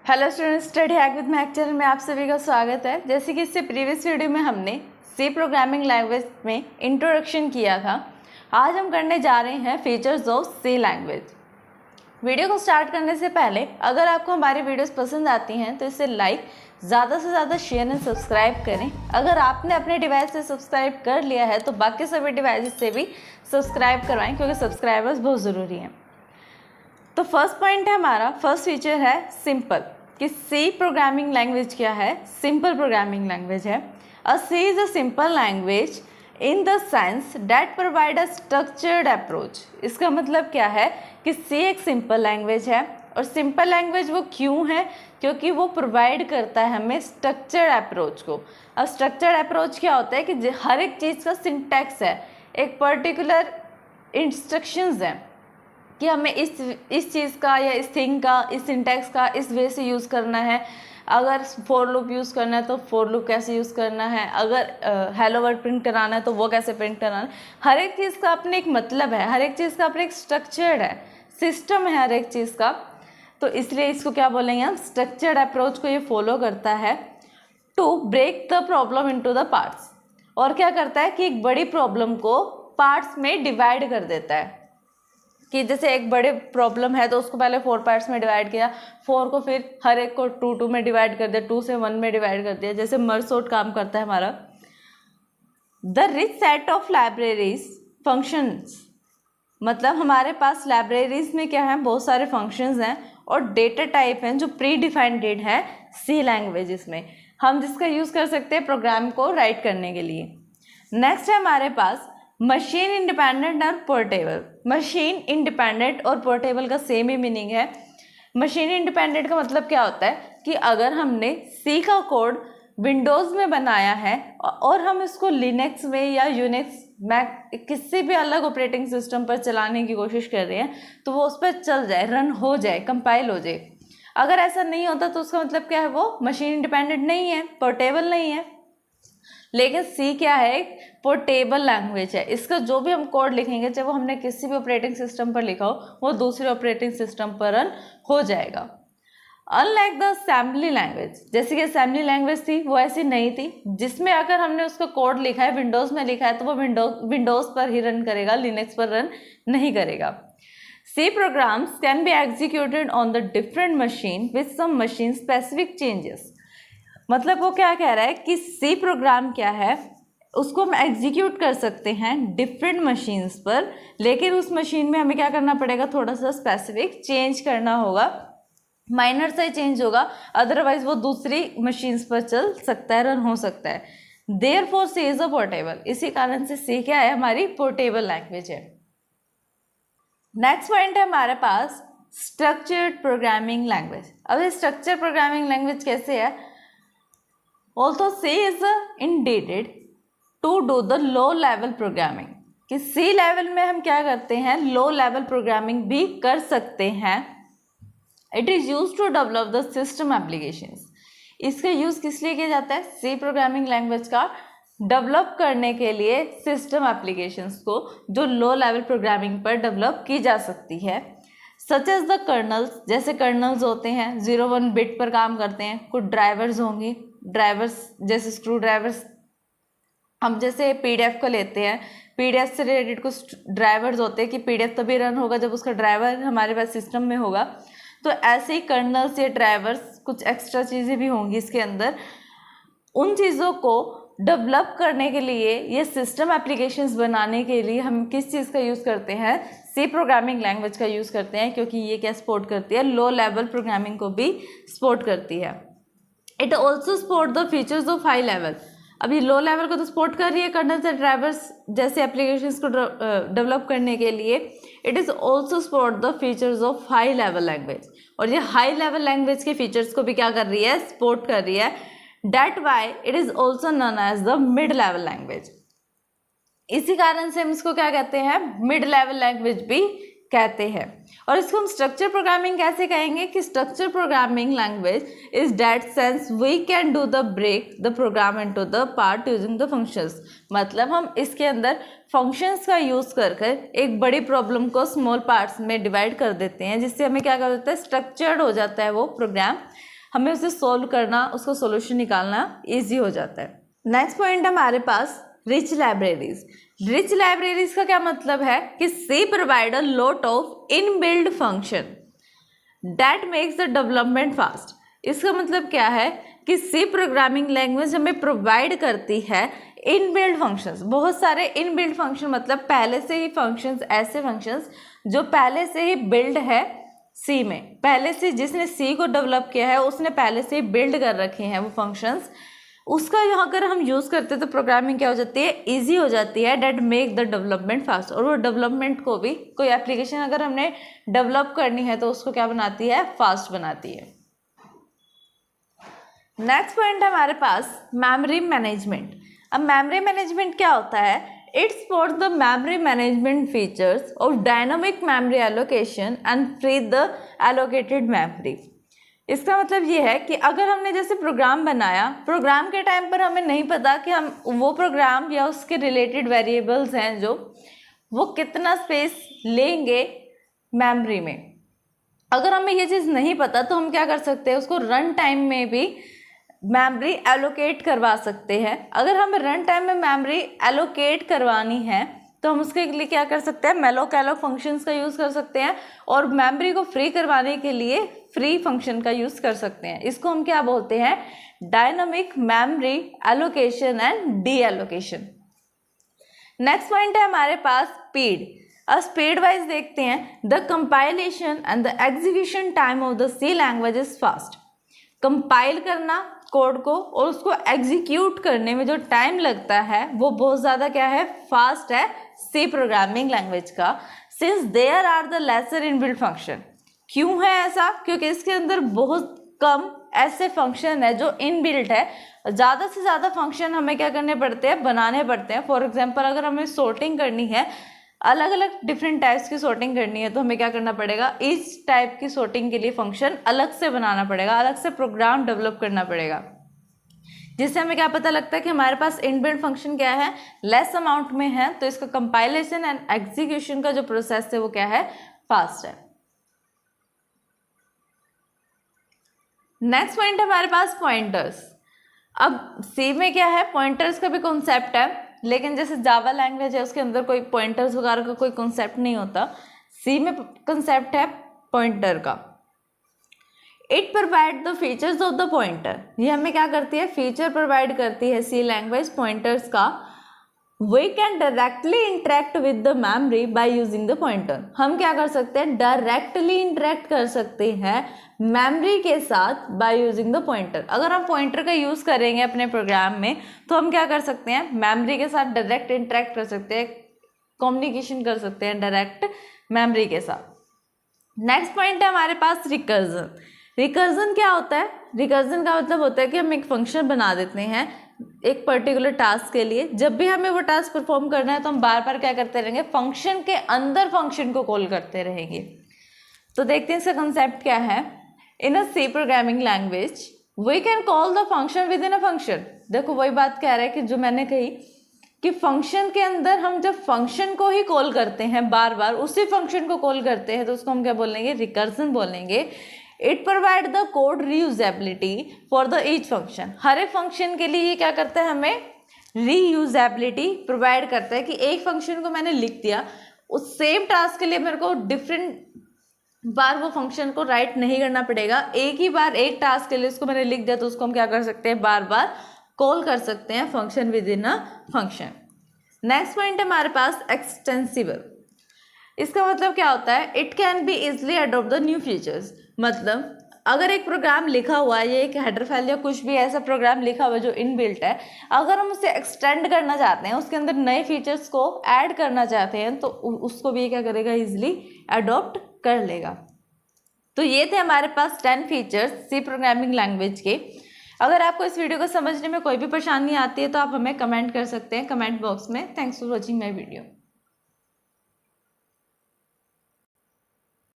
Hello students, study hack with Mac channel में आप सभी का स्वागत है। जैसे कि इससे प्रीवियस वीडियो में हमने सी प्रोग्रामिंग लैंग्वेज में इंट्रोडक्शन किया था, आज हम करने जा रहे हैं features of C language. Video को स्टार्ट करने से पहले अगर आपको हमारी वीडियोस पसंद आती हैं तो इसे लाइक, ज़्यादा से ज़्यादा शेयर एंड सब्सक्राइब करें। अगर आपने अपने डिवाइस से सब्सक्राइब कर लिया है तो बाकी सभी डिवाइस से भी सब्सक्राइब करवाएँ, क्योंकि सब्सक्राइबर्स बहुत ज़रूरी हैं। तो फर्स्ट पॉइंट है हमारा, फर्स्ट फीचर है सिंपल, कि सी प्रोग्रामिंग लैंग्वेज क्या है? सिंपल प्रोग्रामिंग लैंग्वेज है। A C is a simple language in the sense that provide a structured approach. इसका मतलब क्या है कि सी एक सिंपल लैंग्वेज है, और सिंपल लैंग्वेज वो क्यों है? क्योंकि वो प्रोवाइड करता है हमें स्ट्रक्चर्ड अप्रोच को। अब स्ट्रक्चर्ड अप्रोच क्या होता है कि हर एक चीज़ का सिंटैक्स है, एक पर्टिकुलर इंस्ट्रक्शंस हैं कि हमें इस चीज़ का या इस थिंग का, इस सिंटैक्स का इस वे से यूज़ करना है। अगर फॉर लूप यूज़ करना है तो फॉर लूप कैसे यूज़ करना है, अगर हेलो वर्ड प्रिंट कराना है तो वो कैसे प्रिंट कराना है। हर एक चीज़ का अपने एक मतलब है, हर एक चीज़ का अपने एक स्ट्रक्चर्ड है, सिस्टम है हर एक चीज़ का। तो इसलिए इसको क्या बोलेंगे हम? स्ट्रक्चर्ड अप्रोच को ये फॉलो करता है to break the problem into the parts. और क्या करता है कि एक बड़ी प्रॉब्लम को पार्ट्स में डिवाइड कर देता है। कि जैसे एक बड़े प्रॉब्लम है तो उसको पहले 4 पार्ट्स में डिवाइड किया, 4 को फिर हर एक को 2 में डिवाइड कर दिया, 2 से 1 में डिवाइड कर दिया। जैसे मर्ज सॉर्ट काम करता है हमारा। The rich set of libraries functions, मतलब हमारे पास लाइब्रेरीज में क्या है? बहुत सारे फंक्शंस हैं और डेटा टाइप हैं जो प्री डिफाइंड है सी लैंग्वेजेस में, हम जिसका यूज़ कर सकते हैं प्रोग्राम को राइट करने के लिए। नेक्स्ट है हमारे पास मशीन इंडिपेंडेंट और पोर्टेबल। मशीन इंडिपेंडेंट और पोर्टेबल का सेम ही मीनिंग है। मशीन इंडिपेंडेंट का मतलब क्या होता है कि अगर हमने सी का कोड विंडोज़ में बनाया है और हम इसको लिनक्स में या यूनिक्स मैक किसी भी अलग ऑपरेटिंग सिस्टम पर चलाने की कोशिश कर रहे हैं तो वो उस पर चल जाए, रन हो जाए, कंपाइल हो जाए। अगर ऐसा नहीं होता तो उसका मतलब क्या है? वो मशीन इंडिपेंडेंट नहीं है, पोर्टेबल नहीं है। लेकिन सी क्या है? पोर्टेबल लैंग्वेज है। इसका जो भी हम कोड लिखेंगे, चाहे वो हमने किसी भी ऑपरेटिंग सिस्टम पर लिखा हो, वो दूसरे ऑपरेटिंग सिस्टम पर रन हो जाएगा। अनलाइक द असेंबली लैंग्वेज, जैसे कि असेंबली लैंग्वेज थी वो ऐसी नहीं थी, जिसमें अगर हमने उसका कोड लिखा है, विंडोज़ में लिखा है, तो वो विंडोज़ पर ही रन करेगा, लिनक्स पर रन नहीं करेगा। C programs can be executed on the different machine with some machine specific changes. मतलब वो क्या कह रहा है कि सी प्रोग्राम क्या है, उसको हम एग्जीक्यूट कर सकते हैं डिफरेंट मशीन्स पर, लेकिन उस मशीन में हमें क्या करना पड़ेगा? थोड़ा सा स्पेसिफिक चेंज करना होगा, माइनर सा ही चेंज होगा, अदरवाइज वो दूसरी मशीन्स पर चल सकता है, रन हो सकता है। Therefore C is a portable, इसी कारण से सी क्या है? हमारी पोर्टेबल लैंग्वेज है। नेक्स्ट पॉइंट है हमारे पास स्ट्रक्चर्ड प्रोग्रामिंग लैंग्वेज। अब ये स्ट्रक्चर प्रोग्रामिंग लैंग्वेज कैसे है? Also C is intended to do the low level programming, कि C लेवल में हम क्या करते हैं? लो लेवल प्रोग्रामिंग भी कर सकते हैं। It is used to develop the system applications। इसका यूज़ किस लिए किया जाता है? C प्रोग्रामिंग लैंग्वेज का डेवलप करने के लिए सिस्टम एप्लीकेशंस को, जो लो लेवल प्रोग्रामिंग पर डेवलप की जा सकती है। सच एज द कर्नल्स, जैसे कर्नल्स होते हैं 0-1 बिट पर काम करते हैं। कुछ ड्राइवर्स होंगी, ड्राइवर्स जैसे स्क्रू ड्राइवर्स, हम जैसे पीडीएफ को लेते हैं, पीडीएफ से रिलेटेड कुछ ड्राइवर्स होते हैं कि पीडीएफ तभी रन होगा जब उसका ड्राइवर हमारे पास सिस्टम में होगा। तो ऐसे ही कर्नल्स या ड्राइवर्स, कुछ एक्स्ट्रा चीज़ें भी होंगी इसके अंदर। उन चीज़ों को डेवलप करने के लिए, ये सिस्टम एप्लीकेशंस बनाने के लिए हम किस चीज़ का यूज़ करते हैं? सी प्रोग्रामिंग लैंग्वेज का यूज़ करते हैं, क्योंकि ये क्या सपोर्ट करती है? लो लेवल प्रोग्रामिंग को भी सपोर्ट करती है। It also support the features of high level. अभी लो लेवल को तो सपोर्ट कर रही है कर्नल से ड्राइवर्स जैसे एप्लीकेशंस को डेवलप करने के लिए। It is also support the features of high level language, और ये हाई लेवल लैंग्वेज के फीचर्स को भी क्या कर रही है? सपोर्ट कर रही है। That why it is also known as the mid level language। इसी कारण से हम इसको क्या कहते हैं? मिड लेवल लैंग्वेज भी कहते हैं। और इसको हम स्ट्रक्चर प्रोग्रामिंग कैसे कहेंगे? कि structure programming language is that sense we can do the break the program into the part using the functions. मतलब हम इसके अंदर फंक्शंस का यूज़ कर कर एक बड़ी प्रॉब्लम को स्मॉल पार्ट्स में डिवाइड कर देते हैं, जिससे हमें क्या कर देता है? स्ट्रक्चर्ड हो जाता है वो प्रोग्राम। हमें उसे सोल्व करना, उसका सोल्यूशन निकालना ईजी हो जाता है। नेक्स्ट पॉइंट है हमारे पास रिच लाइब्रेरीज। रिच लाइब्रेरीज का क्या मतलब है कि C provide a lot of inbuild function that makes the development fast. इसका मतलब क्या है कि सी प्रोग्रामिंग लैंग्वेज हमें प्रोवाइड करती है इनबिल्ड फंक्शंस, बहुत सारे इनबिल्ड फंक्शन, मतलब पहले से ही फंक्शंस, ऐसे फंक्शंस जो पहले से ही बिल्ड है सी में, पहले से जिसने सी को डेवलप किया है उसने पहले से ही बिल्ड कर रखे हैं वो फंक्शंस, उसका यहाँ अगर हम यूज़ करते हैं तो प्रोग्रामिंग क्या हो जाती है, ईजी हो जाती है, that make the development fast. और वो डेवलपमेंट को भी, कोई एप्लीकेशन अगर हमने डेवलप करनी है तो उसको क्या बनाती है, फास्ट बनाती है। नेक्स्ट पॉइंट है हमारे पास मेमोरी मैनेजमेंट। अब मेमोरी मैनेजमेंट क्या होता है, it's for the memory management features of dynamic memory allocation and free the allocated memory. इसका मतलब ये है कि अगर हमने जैसे प्रोग्राम बनाया, प्रोग्राम के टाइम पर हमें नहीं पता कि हम वो प्रोग्राम या उसके रिलेटेड वेरिएबल्स हैं जो वो कितना स्पेस लेंगे मेमोरी में, अगर हमें ये चीज़ नहीं पता तो हम क्या कर सकते हैं, उसको रन टाइम में भी मेमोरी एलोकेट करवा सकते हैं। अगर हमें रन टाइम में मेमोरी एलोकेट करवानी है तो हम उसके लिए क्या कर सकते हैं, मेलोक एलोक फंक्शंस का यूज़ कर सकते हैं, और मेमोरी को फ्री करवाने के लिए फ्री फंक्शन का यूज़ कर सकते हैं। इसको हम क्या बोलते हैं, dynamic memory allocation and deallocation. Next point है हमारे पास स्पीड। अब स्पीड वाइज देखते हैं, the compilation and the execution time of the C language is fast. Compile करना कोड को और उसको एग्जीक्यूट करने में जो टाइम लगता है वो बहुत ज़्यादा क्या है, फास्ट है सी प्रोग्रामिंग लैंग्वेज का, since there are the lesser inbuilt function. क्यों है ऐसा, क्योंकि इसके अंदर बहुत कम ऐसे फंक्शन है जो इनबिल्ट है, ज़्यादा से ज़्यादा फंक्शन हमें क्या करने पड़ते हैं, बनाने पड़ते हैं। फॉर एग्जांपल अगर हमें सॉर्टिंग करनी है, अलग अलग डिफरेंट टाइप्स की सॉर्टिंग करनी है, तो हमें क्या करना पड़ेगा, इस टाइप की सॉर्टिंग के लिए फंक्शन अलग से बनाना पड़ेगा, अलग से प्रोग्राम डेवलप करना पड़ेगा, जिससे हमें क्या पता लगता है कि हमारे पास इनबिल्ट फंक्शन क्या है, लेस अमाउंट में है, तो इसका कंपाइलेशन एंड एग्जीक्यूशन का जो प्रोसेस है वो क्या है, फास्ट है। नेक्स्ट पॉइंट है हमारे पास पॉइंटर्स। अब सी में क्या है, पॉइंटर्स का भी कॉन्सेप्ट है, लेकिन जैसे जावा लैंग्वेज है उसके अंदर कोई पॉइंटर्स वगैरह का कोई कॉन्सेप्ट नहीं होता, सी में कॉन्सेप्ट है पॉइंटर का। It provide the features of the pointer. ये हमें क्या करती है, फीचर प्रोवाइड करती है सी लैंग्वेज पॉइंटर्स का। We can directly interact with the memory by using the pointer. हम क्या कर सकते हैं, डायरेक्टली इंटरेक्ट कर सकते हैं मेमोरी के साथ बाय यूजिंग द पॉइंटर। अगर हम पॉइंटर का यूज़ करेंगे अपने प्रोग्राम में तो हम क्या कर सकते हैं, मेमोरी के साथ डायरेक्ट इंटरेक्ट कर सकते हैं, कम्युनिकेशन कर सकते हैं डायरेक्ट मेमोरी के साथ। नेक्स्ट पॉइंट है हमारे पास रिकर्जन। रिकर्जन क्या होता है, रिकर्जन का मतलब होता है कि हम एक फंक्शन बना देते हैं एक पर्टिकुलर टास्क के लिए, जब भी हमें वो टास्क परफॉर्म करना है तो हम बार बार क्या करते रहेंगे, फंक्शन के अंदर फंक्शन को कॉल करते रहेंगे। तो देखते हैं इसका कंसेप्ट क्या है। In a C programming language we can call the function within a function. देखो वही बात कह रहा है कि जो मैंने कही कि फंक्शन के अंदर हम जब फंक्शन को ही कॉल करते हैं, बार बार उसी फंक्शन को कॉल करते हैं, तो उसको हम क्या बोलेंगे, रिकर्जन बोलेंगे। It provide the code reusability for the each function. हर एक फंक्शन के लिए ये क्या करता है, हमें रीयूजेबिलिटी प्रोवाइड करता है कि एक फंक्शन को मैंने लिख दिया, उस सेम टास्क के लिए मेरे को डिफरेंट बार वो फंक्शन को राइट नहीं करना पड़ेगा। एक ही बार एक टास्क के लिए उसको मैंने लिख दिया तो उसको हम क्या कर सकते हैं, बार बार कॉल कर सकते हैं function within a function. Next point है हमारे पास एक्सटेंसिबल। इसका मतलब क्या होता है, it can be easily adopt the new features. मतलब अगर एक प्रोग्राम लिखा हुआ है, ये एक हेडर फाइल या कुछ भी ऐसा प्रोग्राम लिखा हुआ है जो इनबिल्ट है, अगर हम उसे एक्सटेंड करना चाहते हैं, उसके अंदर नए फीचर्स को ऐड करना चाहते हैं, तो उसको भी क्या करेगा, इजिली अडॉप्ट कर लेगा। तो ये थे हमारे पास 10 फीचर्स सी प्रोग्रामिंग लैंग्वेज के। अगर आपको इस वीडियो को समझने में कोई भी परेशानी आती है तो आप हमें कमेंट कर सकते हैं कमेंट बॉक्स में। Thanks for watching my video.